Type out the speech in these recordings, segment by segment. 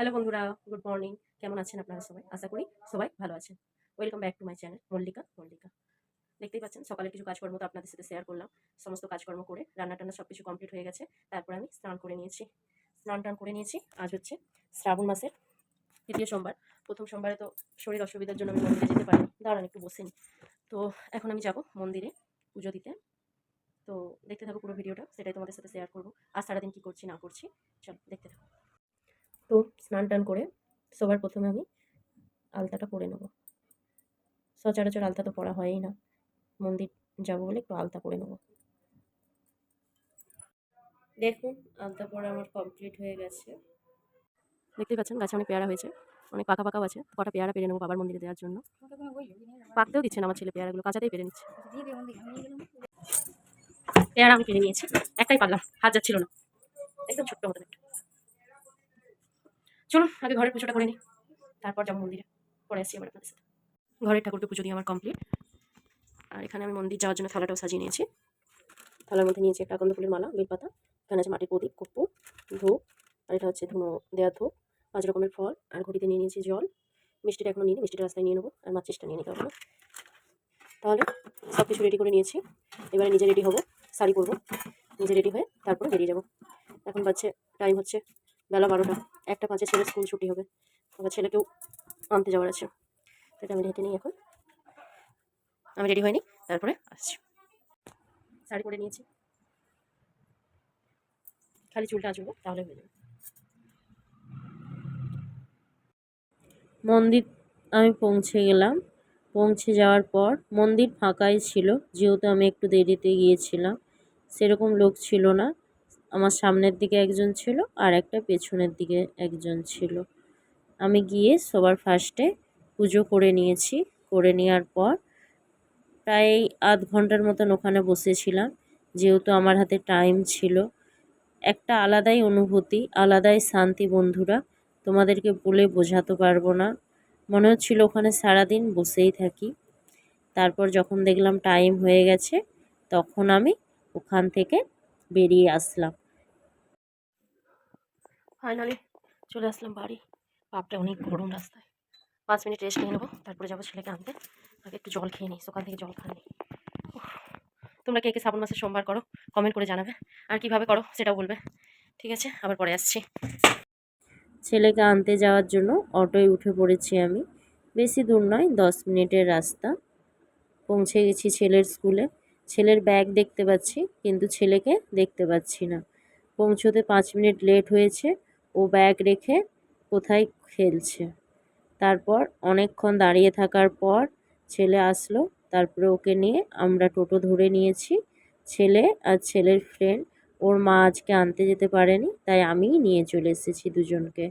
Hello বন্ধুরা, good morning. কেমন আছেন আপনারা সবাই? আশা করি সবাই ভালো আছেন। Welcome back to my channel Mallika. দেখতেই পাচ্ছেন সকালের কিছু কাজকর্ম তো আপনাদের সাথে শেয়ার করলাম। সমস্ত কাজকর্ম করে রান্না-টান্না সবকিছু কমপ্লিট হয়ে গেছে। তারপরে আমি স্নান করে নিয়েছি। স্নান-টান করে নিয়েছি। আজ হচ্ছে শ্রাবণ মাসের ৩য় সোমবার। ১ম সোমবারে তো শরীর অসুবিধার জন্য আমি মন্দিরে যেতে পারিনি। দাঁড়ান একটু বসে নিই। তো এখন আমি যাব মন্দিরে পুজো দিতে। তো দেখতে থাকো পুরো ভিডিওটা। সেটাই তোমাদের সাথে শেয়ার করব। আর সারাদিন কি করছি না করছি। চলো দেখতে থাকো। তো স্নান-টান করে সবার ১ম এ আমি আলতাটা পরে নেব। সচরাচর আলতা তো পরা হয়ই না। মন্দির যাবো বলে একটু আলতা পরে নেব। দেখুন আলতা পরা আমার কমপ্লিট হয়ে গেছে। দেখতেই পাচ্ছেন গাছে অনেক পেয়ারা হয়েছে। অনেক পাকাও আছে। কটা পেয়ারা পেড়ে নেবো বাবার মন্দিরে দেওয়ার জন্য। পাকতেও দিচ্ছে না আমার ছেলে পেয়ারাগুলো, কাঁচাতেই পেড়ে নিচ্ছে। পেয়ারা আমি পেড়ে নিয়েছি। একটাই পারলাম, হাত যাচ্ছিল না। একদম ছোট্ট মতন একটা। চলুন আগে ঘরের পুজোটা করে নিই। তারপর যাবো মন্দিরে। পরে আসছি আবার আপনাদের সাথে। ঘরের ঠাকুরকে পুজো দিয়ে আমার কমপ্লিট। আর এখানে আমি মন্দির যাওয়ার জন্য থালাটাও সাজিয়ে নিয়েছি। থালার মধ্যে নিয়েছি একটা আকন্দ ফুলের মালা, বেলপাতা, এখানে আছে মাটির প্রদীপ, কর্পূর, ধূপ, আর এটা হচ্ছে ধুনো দেওয়ার ধূপ, 5 রকমের ফল, আর ঘটিতে নিয়ে নিয়েছি জল। মিষ্টিটা এখনো নিইনি, মিষ্টিটা রাস্তায় নিয়ে নেবো, আর মাচিসটা নিয়ে নিতে হবে না। তাহলে সব কিছু রেডি করে নিয়েছি। এবারে নিজে রেডি হবো, শাড়ি পরবো, নিজে রেডি হয়ে তারপরে বেরিয়ে যাবো। এখন বাজছে টাইম হচ্ছে বেলা 12টা। 1টা 5-এ ছেলের স্কুল ছুটি হবে, আবার ছেলেকেও আনতে যাওয়ার আছে। সেটা আমি হেঁটে নিই এখন। আমি রেডি হয়নি, তারপরে আসছি। শাড়ি পরে নিয়েছি, খালি চুলটা আঁচড়বো তাহলে হয়ে যাবে। মন্দির আমি পৌঁছে গেলাম। পৌঁছে যাওয়ার পর মন্দির ফাঁকাই ছিল, যেহেতু আমি একটু দেরিতে গিয়েছিলাম। সেরকম লোক ছিল না। আমার সামনের দিকে একজন ছিল আর একটা পেছনের দিকে একজন ছিল। আমি গিয়ে সবার ফার্স্টে পুজো করে নিয়েছি। করে নেওয়ার পর প্রায় আধ ঘন্টার মতন ওখানে বসেছিলাম, যেহেতু আমার হাতে টাইম ছিল। একটা আলাদাই অনুভূতি, আলাদাই শান্তি বন্ধুরা, তোমাদেরকে বলে বোঝাতে পারবো না। মনে হচ্ছিল ওখানে সারাদিন বসেই থাকি। তারপর যখন দেখলাম টাইম হয়ে গেছে, তখন আমি ওখান থেকে বেরিয়ে আসলাম। ফাইনালি চলে আসলাম বাড়ি। বাপটা অনেক গরম রাস্তায়। 5 মিনিট রেস্ট নিয়ে নেবো, তারপরে যাবো ছেলেকে আনতে। আগে একটু জল খেয়ে নিই, সকাল থেকে জল খাইনি। তোমরা কে কে শ্রাবণ মাসের সোমবার করো কমেন্ট করে জানাবে, আর কিভাবে করো সেটাও বলবে। ঠিক আছে, আবার পরে আসছি। ছেলেকে আনতে যাওয়ার জন্য অটোয় উঠে পড়েছি আমি। বেশি দূর নয়, 10 মিনিটের রাস্তা। পৌঁছে গেছি ছেলের স্কুলে। ছেলের ব্যাগ দেখতে পাচ্ছি, কিন্তু ছেলেকে দেখতে পাচ্ছি না। পৌঁছতে 5 মিনিট লেট হয়েছে। ও ব্যাগ রেখে কোথায় খেলছে। তারপর অনেকক্ষণ দাঁড়িয়ে থাকার পর ছেলে আসলো। তারপরে ওকে নিয়ে আমরা টোটো ধরে নিয়েছি। ছেলে আর ছেলের ফ্রেন্ড, ওর মা আজকে আনতে যেতে পারেনি, তাই আমিই নিয়ে চলে এসেছি দুজনকে।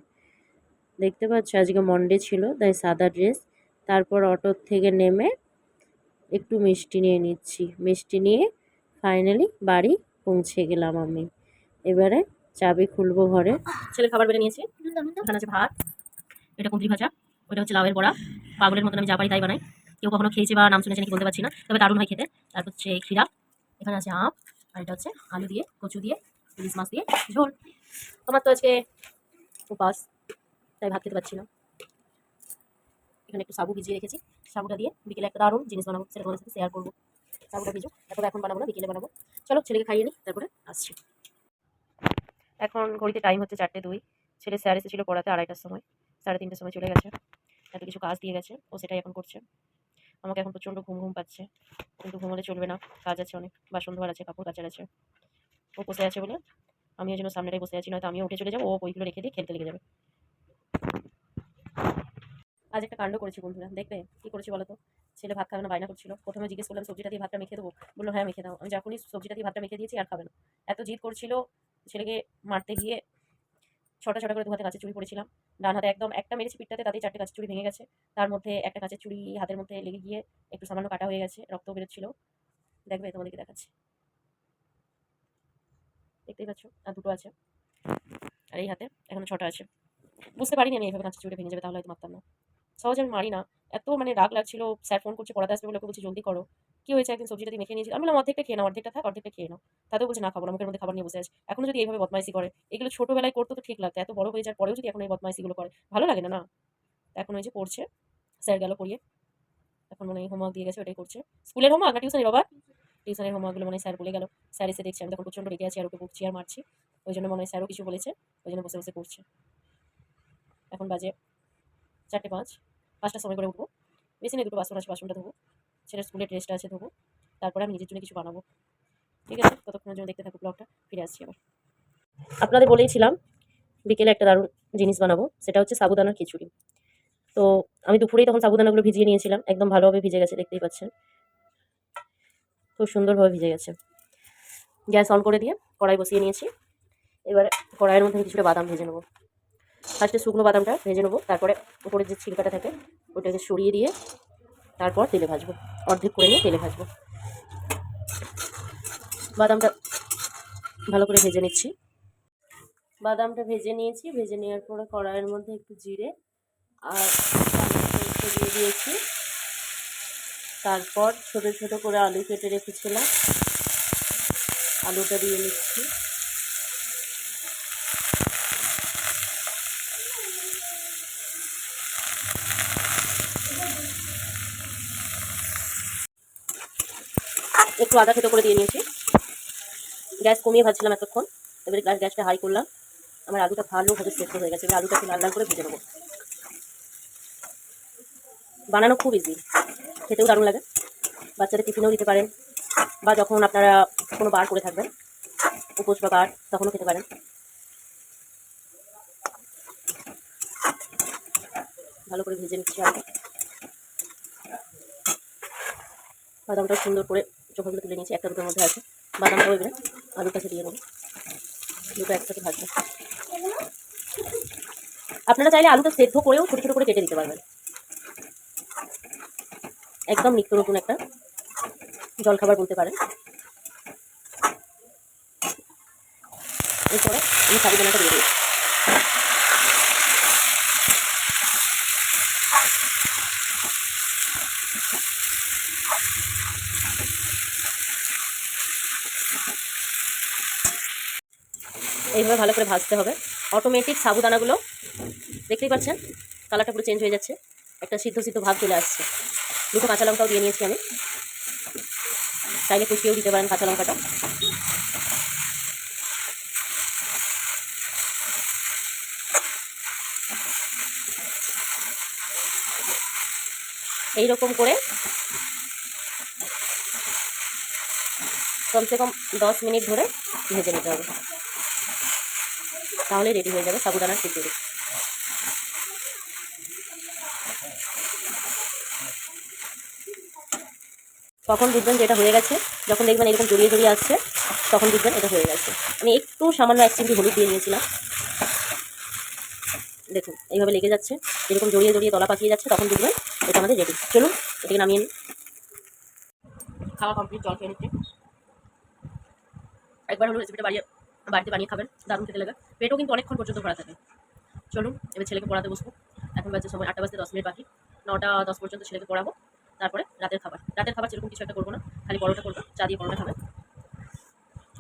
দেখতে পাচ্ছ আজকে মন্ডে ছিল, তাই সাদা ড্রেস। তারপর অটোর থেকে নেমে একটু মিষ্টি নিয়ে নিচ্ছি। মিষ্টি নিয়ে ফাইনালি বাড়ি পৌঁছে গেলাম আমি। এবারে চাবি খুলবো ঘরে। ছেলে খাবার বেড়ে নিয়েছি। এখানে আছে ভাত, এটা কুঁদরি ভাজা, ওইটা হচ্ছে লাউয়ের বড়া। পাগলের মতন আমি যা পারি তাই বানাই। কেউ কখনো খেয়েছে বা নাম শুনেছে নাকি বলতে পারছি না, তবে দারুণ হয় খেতে। তারপর হচ্ছে ক্ষীরা, এখানে আছে আম, আর এটা হচ্ছে আলু দিয়ে, কচু দিয়ে, ইলিশ মাছ দিয়ে ঝোল। তোমার তো আজকে উপাস, তাই ভাত খেতে পারছি না। এখানে একটু সাবু ভিজিয়ে রেখেছি, সাবুটা দিয়ে বিকেলে একটা দারুণ জিনিস বানাবো, সেটা তোমাদের সাথে শেয়ার করবো। সাবুটা ভিজো, এখন বানাবো না, বিকেলে বানাবো। চলো ছেলেকে খাইয়ে নিই, তারপরে আসছি। এখন ঘড়িতে টাইম হচ্ছে 4:02। ছেলে স্যার এসেছিল পড়াতে 2:30টার সময়, 3:30টার সময় চলে গেছে। এত কিছু কাজ দিয়ে গেছে, ও সেটাই এখন করছে। আমাকে এখন প্রচণ্ড ঘুম পাচ্ছে, কিন্তু ঘুমোলে চলবে না, কাজ আছে অনেক, বাসন ধোয়ার আছে, কাপড় কাচার আছে। ও বসে আছে বলে আমিও যেন সামনেটাই বসে আছি, নয়তো আমিও উঠে চলে যাবো, ও বইগুলো রেখে দিয়ে খেলতে লেগে যাবে। আজ একটা কাণ্ড করেছি বন্ধুরা, দেখবে কি করেছি বলো তো। ছেলে ভাত খাবে না, বায়না করছিল। প্রথমে জিজ্ঞেস করলাম সবজিটা দিয়ে ভাতটা মেখে দেবো, বললো হ্যাঁ মেখে দাও। আমি যখনই সবজিটা দিয়ে ভাতটা মেখে দিয়েছি আর খাবে না, এত জিদ করছিল। ছেলেকে মারতে গিয়ে ছটা ছটা করে 2 হাতে কাঁচের চুড়ি পড়েছিলাম। ডান হাতে একদম একটা মেরেছি পিঠটাতে, তাতেই 4টে কাঁচের চুড়ি ভেঙে গেছে। তার মধ্যে একটা কাঁচের চুড়ি হাতের মধ্যে লেগে গিয়ে একটু সামান্য কাটা হয়ে গেছে, রক্ত বেরোচ্ছিল। দেখবে তোমাদেরকে দেখাচ্ছি, দেখতেই পাচ্ছ। আর দুটো আছে, আর এই হাতে এখনো 6টা আছে। বুঝতে পারিনি আমি এইভাবে কাঁচের চুড়ি ভেঙে যাবে, তাহলে হয়তো মারতাম না। সহজে আমি মারি না। এত রাগ লাগছিল। স্যার ফোন করছে পড়াতে আসবে বলে, ওকে বলছি জলদি করো। কী হয়েছে, একদিন সবজিটা দিয়ে মেখে নিয়েছি, আমি বললাম অর্ধেকটা খেয়ে নাও, অর্ধেকটা থাক, অর্ধেকটা খেয়ে নাও। তাতেও বলছে না খাবো না, মুখের মধ্যে খাবার নিয়ে বসে আছে। এখনো যদি এইভাবে বদমাইশি করে, এগুলো ছোটবেলায় করতো তো ঠিক লাগতো, এত বড় হয়ে যাওয়ার পরেও যদি এখন এই বদমাইশিগুলো করে, ভালো লাগে না, না? এখন ওই যে পড়ছে, স্যার গেল পড়িয়ে, এখন মনে হয় হোমওয়ার্ক দিয়ে গেছে, ওটাই করছে। স্কুলের হোমওয়ার্ক না টিউশনের বাবা? টিউশনের হোমওয়ার্কগুলো মনে হয় স্যার বলে গেল। স্যার এসে দেখছে আমি তখন প্রচণ্ড রেগে আছি আর ওকে বকছি আর মারছি, ওই জন্য মনে হয় স্যারও কিছু বলেছে, ওই জন্য বসে বসে করছে। এখন বাজে 4:05, 5টার সময় করে উঠবো, বেশি নেই, দুটো বাসন আছে, বাসনটা ধোবো, ছেলের স্কুলের ড্রেসটা আছে ধোবো, তারপরে আমি নিজের জন্য কিছু বানাবো। ঠিক আছে, ততক্ষণের জন্য দেখতে থাকো ব্লগটা, ফিরে আসছি আবার। আপনাদের বলেইছিলাম বিকেলে একটা দারুণ জিনিস বানাবো, সেটা হচ্ছে সাবুদানার খিচুড়ি। তো আমি দুপুরেই তখন সাবুদানাগুলো ভিজিয়ে নিয়েছিলাম, একদম ভালোভাবে ভিজে গেছে, দেখতেই পাচ্ছেন খুব সুন্দরভাবে ভিজে গেছে। গ্যাস অন করে দিয়ে কড়াই বসিয়ে নিয়েছি। এবারে কড়াইয়ের মধ্যে আমি কিছুটা বাদাম ভেজে নেবো। ফার্স্টে শুকনো বাদামটা ভেজে নেবো, তারপরে উপরে যে ছিলকাটা থাকে ওটাকে সরিয়ে দিয়ে তারপর তেলে ভাজবো, অর্ধেক করে নিয়ে তেলে ভাজবো। বাদামটা ভালো করে ভেজে নিচ্ছি। বাদামটা ভেজে নিয়েছি, ভেজে নেওয়ার পরে কড়াইয়ের মধ্যে একটু জিরে আর দিয়ে দিয়েছি। তারপর ছোট ছোট করে আলু কেটে রেখেছিলাম, আলুটা দিয়ে নিচ্ছি। একটু আদা থেতো করে দিয়ে নিয়েছি। গ্যাস কমিয়ে ভাজছিলাম এতক্ষণ, এবারে গ্যাসটা হাই করলাম। আমার আলুটা ভালোভাবে সেদ্ধ হয়ে গেছে, এবার আলুটাকে লাল লাল করে ভেজে নেবো। বানানো খুব ইজি, খেতেও দারুণ লাগে, বাচ্চাদের টিফিনেও দিতে পারেন, বা যখন আপনারা কোনো বার করে থাকবেন, উপোস বা বার, তখনও খেতে পারেন। ভালো করে ভেজে নিচ্ছি আলুটা। বাদামটা সুন্দর করে চোখাগুলো তুলে নিয়েছি, একটা দুটোর মধ্যে আছে। বাদামটাও এবারে আলুর কাছে দিয়ে নেবো, দুটো একসাথে ভাজবো। আপনারা চাইলে আলুটা সেদ্ধ করেও ছোটো ছোটো করে কেটে দিতে পারবেন। একদম নিত্য নতুন একটা জলখাবার বলতে পারেন। এরপরে আমি সাবুদানাটা দিয়ে দিই। এইভাবে ভালো করে ভাজতে হবে। অটোমেটিক সাবুদানাগুলো দেখতেই পাচ্ছেন কালারটা পুরো চেঞ্জ হয়ে যাচ্ছে, একটা সিদ্ধ সিদ্ধ ভাব চলে আসছে। দুটো কাঁচা লঙ্কাও দিয়ে নিয়েছি আমি, চাইলে কুচিয়েও দিতে পারেন কাঁচা লঙ্কাটা। এইরকম করে কমসে কম 10 মিনিট ধরে ভেজে নিতে হবে, তাহলে রেডি হয়ে যাবে সাবুদানার খিচুড়ি। কখন বুঝবেন যে এটা হয়ে গেছে, যখন দেখবেন এরকম জড়িয়ে জড়িয়ে আসছে, তখন বুঝবেন এটা হয়ে গেছে। আমি একটু সামান্য 1 চিমটি হলুদ দিয়ে নিয়েছিলাম, দেখুন এইভাবে লেগে যাচ্ছে, এরকম জড়িয়ে জড়িয়ে তলা পাকিয়ে যাচ্ছে, তখন বুঝবেন এটা আমাদের রেডি। চলুন এটাকে নামিয়ে নিই। খাওয়া কমপ্লিট, জল খেয়ে নিচ্ছি। একবার হলো রেসিপিটা বাড়িতে বানিয়ে খাবেন, দারুণ খেতে লাগে, পেটও কিন্তু অনেকক্ষণ পর্যন্ত ভরা থাকে। চলুন এবার ছেলেকে পড়াতে বসবো। এখন বাজে সময় 8টা বাজতে 10 মিনিট বাকি, 9টা 10 পর্যন্ত ছেলেকে পড়াবো। তারপরে রাতের খাবার সেরকম কিছু একটা করবো না, খালি পরোটা করবো, চা দিয়ে পরোটা খাবেন।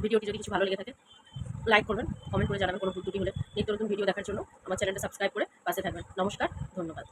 ভিডিওটি যদি কিছু ভালো লেগে থাকে লাইক করবেন, কমেন্ট করে জানাবেন কোনো ভুল ত্রুটি হলে। নিত্য নতুন ভিডিও দেখার জন্য আমার চ্যানেলটা সাবস্ক্রাইব করে পাশে থাকবেন। নমস্কার, ধন্যবাদ।